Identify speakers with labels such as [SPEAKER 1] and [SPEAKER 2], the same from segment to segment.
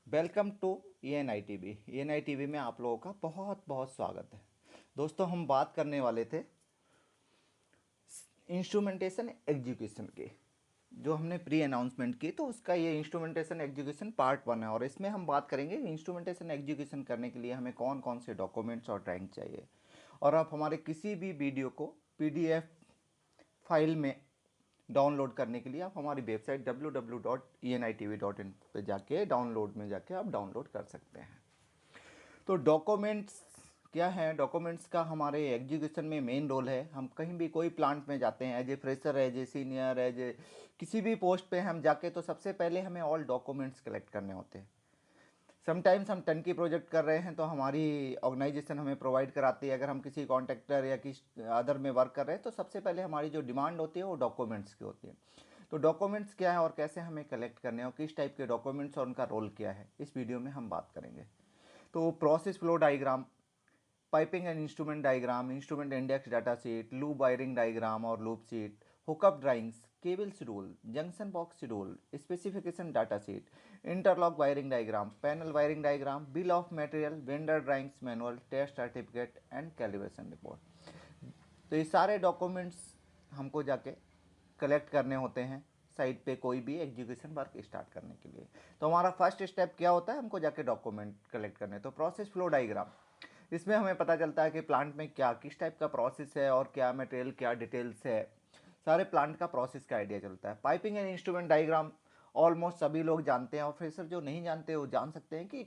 [SPEAKER 1] Welcome to E N I T V में आप लोगों का बहुत बहुत स्वागत है। दोस्तों, हम बात करने वाले थे इंस्ट्रूमेंटेशन एग्जीक्यूशन की। जो हमने प्री अनाउंसमेंट की तो उसका ये इंस्ट्रूमेंटेशन एग्जीक्यूशन पार्ट 1 है और इसमें हम बात करेंगे इंस्ट्रूमेंटेशन एग्जीक्यूशन करने के लिए हमें कौन कौन से डॉक्यूमेंट्स और ड्राइंग चाहिए। और आप हमारे किसी भी वीडियो को पीडीएफ फाइल में डाउनलोड करने के लिए आप हमारी वेबसाइट www.enitv.in पे जाके डाउनलोड में जाके आप डाउनलोड कर सकते हैं। तो डॉक्यूमेंट्स क्या है? डॉक्यूमेंट्स का हमारे एग्जीक्यूशन में मेन रोल है। हम कहीं भी कोई प्लांट में जाते हैं, as a fresher, as a senior, as a किसी भी पोस्ट पे हम जाके तो सबसे पहले हमें ऑल डॉक्यूमेंट्स कलेक्ट करने होते हैं। समटाइम्स हम टर्नकी प्रोजेक्ट कर रहे हैं तो हमारी ऑर्गेनाइजेशन हमें प्रोवाइड कराती है। अगर हम किसी कॉन्ट्रैक्टर या किसी अदर में वर्क कर रहे हैं तो सबसे पहले हमारी जो डिमांड होती है वो डॉक्यूमेंट्स की होती है। तो डॉक्यूमेंट्स क्या है और कैसे हमें कलेक्ट करने हैं और किस टाइप के डॉक्यूमेंट्स और उनका रोल क्या है, इस वीडियो में हम बात करेंगे। तो process flow diagram, piping and instrument diagram, instrument index data sheet, loop wiring diagram और loop sheet, hookup drawings, cable schedule, junction box schedule, specification data sheet, interlock wiring diagram, panel wiring diagram, bill of material, vendor drawings, manual, test certificate and calibration report. तो ये सारे documents हमको जाके collect करने होते हैं site पे कोई भी एग्जीक्यूशन वर्क स्टार्ट करने के लिए। तो हमारा फर्स्ट स्टेप क्या होता है? हमको जाके डॉक्यूमेंट कलेक्ट करने। तो प्रोसेस फ्लो डायग्राम, इसमें हमें पता चलता है कि प्लांट में क्या किस टाइप का प्रोसेस है और क्या मटेरियल क्या डिटेल्स है, सारे प्लांट का प्रोसेस का आइडिया चलता है। Piping and instrument diagram almost सभी लोग जानते हैं और फ्रेशर जो नहीं जानते वो जान सकते हैं कि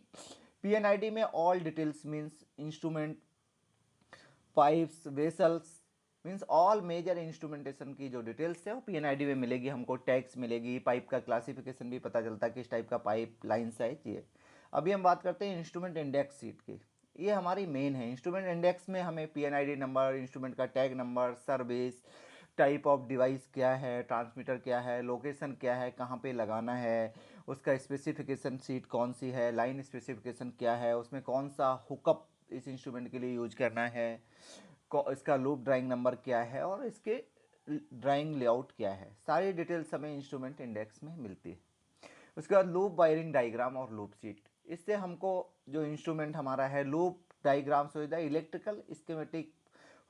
[SPEAKER 1] पीएनआईडी में all details means instrument, pipes, vessels, means all major instrumentation की जो डिटेल्स है वो पीएनआईडी में मिलेगी। हमको टैग्स मिलेगी, पाइप का क्लासिफिकेशन भी पता चलता है किस टाइप का पाइप लाइन साइज ये। अभी हम बात करते हैं इंस्ट्रूमेंट इंडेक्स सीट की। ये हमारी मेन है। इंस्ट्रूमेंट इंडेक्स में हमें पीएनआईडी नंबर, इंस्ट्रूमेंट का tag number, service, type of device क्या है, ट्रांसमीटर क्या है, लोकेशन क्या है, कहाँ पे लगाना है, उसका स्पेसिफिकेशन सीट कौन सी है, लाइन स्पेसिफिकेशन क्या है, उसमें कौन सा हुकअप इस इंस्ट्रूमेंट के लिए यूज करना है, इसका लूप ड्राइंग नंबर क्या है और इसके ड्राइंग लेआउट क्या है, सारी डिटेल्स हमें इंस्ट्रूमेंट इंडेक्स में मिलती है। उसके बाद लूप वायरिंग डायग्राम और लूप शीट, इससे हमको जो इंस्ट्रूमेंट हमारा है, लूप डायग्राम्स हो the electrical schematic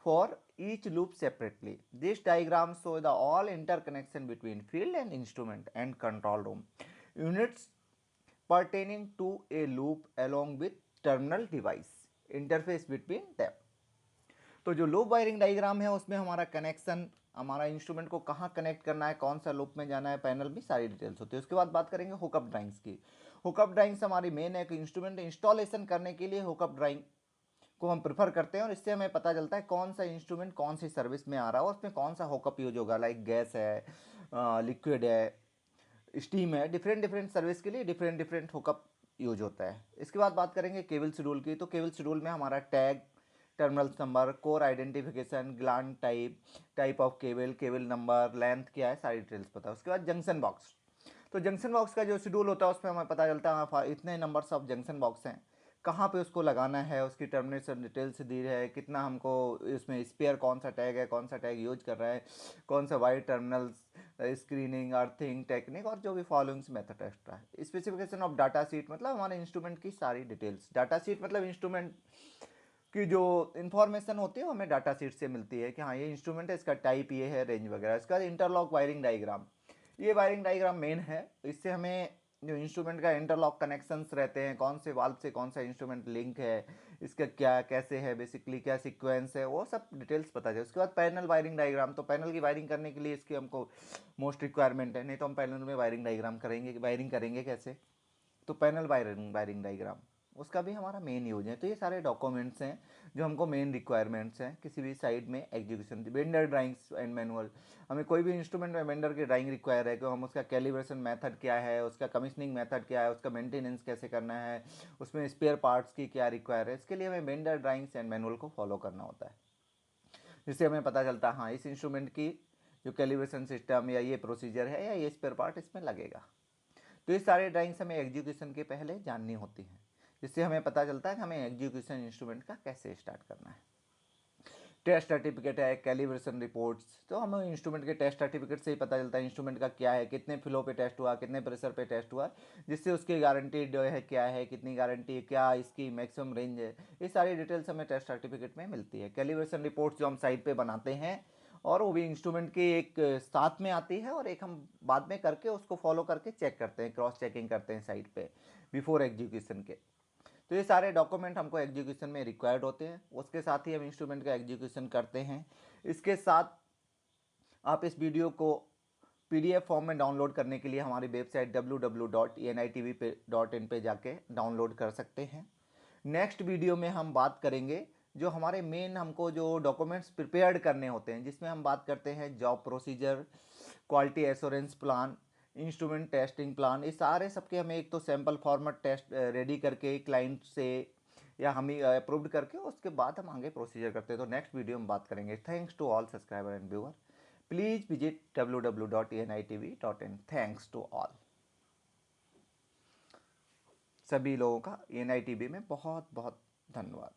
[SPEAKER 1] for each loop separately. This diagram show the all interconnection between field and instrument and control room units pertaining to a loop along with terminal device interface between them। तो जो loop wiring diagram है उसमें हमारा connection, हमारा instrument को कहाँ connect करना है, कौन सा लूप में जाना है, पैनल में सारी डिटेल्स होती है। उसके बाद बात करेंगे हुकअप ड्राइंग्स की। हुकअप ड्राइंग्स हमारी मेन है कि इंस्ट्रूमेंट इंस्टॉलेशन करने के लिए हुकअप ड्राइंग को हम प्रेफर करते हैं और इससे हमें पता चलता है कौन सा इंस्ट्रूमेंट कौन सी सर्विस में आ रहा है और उसमें कौन सा हुकअप यूज होगा। लाइक गैस है, लिक्विड है, स्टीम है, डिफरेंट डिफरेंट सर्विस के लिए डिफरेंट डिफरेंट हुकअप यूज होता है। इसके बाद बात करेंगे केबल शेड्यूल की। तो केबल शेड्यूल में हमारा tag, terminal number, core identification, Glenn type, type of cable, cable number, length क्या है, सारी डिटेल्स पता है। उसके बाद जंक्शन बॉक्स। तो जंक्शन बॉक्स का जो शेड्यूल होता है उसमें हमें पता चलता है हाँ, इतने नंबर्स ऑफ जंक्शन बॉक्स हैं, कहाँ पे उसको लगाना है, उसकी टर्मिनेशन डिटेल्स दी है, कितना हमको इसमें स्पेयर, कौन सा टैग है, कौन सा टैग यूज कर रहा है, कौन सा wide terminals, screening, earthing technique और जो भी फॉलोइंग्स मेथड एक्स्ट्रा है। स्पेसिफिकेशन ऑफ डाटा सीट मतलब हमारे इंस्ट्रूमेंट की सारी डिटेल्स। डाटा सीट मतलब इंस्ट्रूमेंट की जो इन्फॉर्मेशन होती है वो हमें डाटा सीट से मिलती है कि हाँ ये इंस्ट्रूमेंट है, इसका टाइप ये है, रेंज वगैरह। इसका इंटरलॉक वायरिंग डायग्राम, ये वायरिंग डायग्राम मेन है। इससे हमें जो इंस्ट्रूमेंट का इंटरलॉक कनेक्शंस रहते हैं, कौन से वाल्व से कौन सा इंस्ट्रूमेंट लिंक है, इसका क्या कैसे है, बेसिकली क्या सीक्वेंस है, वो सब डिटेल्स पता चले। उसके बाद पैनल वायरिंग डायग्राम, तो पैनल की वायरिंग करने के लिए इसकी हमको मोस्ट रिक्वायरमेंट है, नहीं तो हम पैनल में वायरिंग डायग्राम करेंगे, वायरिंग करेंगे कैसे? तो पैनल वायरिंग वायरिंग डायग्राम, उसका भी हमारा मेन यूज है। तो ये सारे डॉक्यूमेंट्स हैं जो हमको मेन रिक्वायरमेंट्स हैं किसी भी साइड में execution. Vendor drawings and manual, हमें कोई भी इंस्ट्रूमेंट में वेंडर की ड्राइंग रिक्वायर है कि हम उसका कैलिब्रेशन मेथड क्या है, उसका कमीशनिंग मेथड क्या है, उसका मेंटेनेंस कैसे करना है, उसमें स्पेयर पार्ट्स की क्या रिक्वायर है, इसके लिए हमें वेंडर ड्राइंग्स एंड मैनुअल को फॉलो करना होता है। जिससे हमें पता चलता है हाँ इस इंस्ट्रूमेंट की जो कैलिब्रेशन सिस्टम या ये प्रोसीजर है या ये स्पेयर पार्ट इसमें लगेगा। तो ये सारे ड्राइंग्स हमें एग्जीक्यूशन के पहले जाननी होती हैं, जिससे हमें पता चलता है कि हमें एग्जीक्यूशन इंस्ट्रूमेंट का कैसे स्टार्ट करना है। टेस्ट सर्टिफिकेट है, कैलिब्रेशन रिपोर्ट्स, तो हमें इंस्ट्रूमेंट के टेस्ट सर्टिफिकेट से ही पता चलता है इंस्ट्रूमेंट का क्या है, कितने फ्लो पे टेस्ट हुआ, कितने प्रेशर पे टेस्ट हुआ, जिससे उसकी गारंटी जो है क्या है, कितनी गारंटी है, क्या इसकी मैक्सिमम रेंज है, ये सारी डिटेल्स हमें टेस्ट सर्टिफिकेट में मिलती है। कैलिब्रेशन रिपोर्ट्स जो हम साइट पे बनाते हैं और वो भी इंस्ट्रूमेंट की एक साथ में आती है और एक हम बाद में करके उसको फॉलो करके चेक करते हैं, क्रॉस चेकिंग करते हैं साइट पे बिफोर एग्जीक्यूशन के। तो ये सारे डॉक्यूमेंट हमको एग्जीक्यूशन में रिक्वायर्ड होते हैं, उसके साथ ही हम इंस्ट्रूमेंट का एग्जीक्यूशन करते हैं। इसके साथ आप इस वीडियो को पीडीएफ फॉर्म में डाउनलोड करने के लिए हमारी वेबसाइट www.enitv.in पे जाके डाउनलोड कर सकते हैं। नेक्स्ट वीडियो में हम बात करेंगे जो हमारे मेन हमको जो डॉक्यूमेंट्स प्रिपेयर्ड करने होते हैं, जिसमें हम बात करते हैं job procedure, quality assurance plan, instrument testing plan, ये सारे सबके हमें एक तो सैम्पल फॉर्मेट टेस्ट रेडी करके क्लाइंट से या हम ही अप्रूव्ड करके उसके बाद हम आगे प्रोसीजर करते हैं। तो नेक्स्ट वीडियो में बात करेंगे। Thanks to all subscriber and viewer. Please visit www.enitv.in। Thanks to all. सभी लोगों का एनआईटीवी में बहुत बहुत धन्यवाद।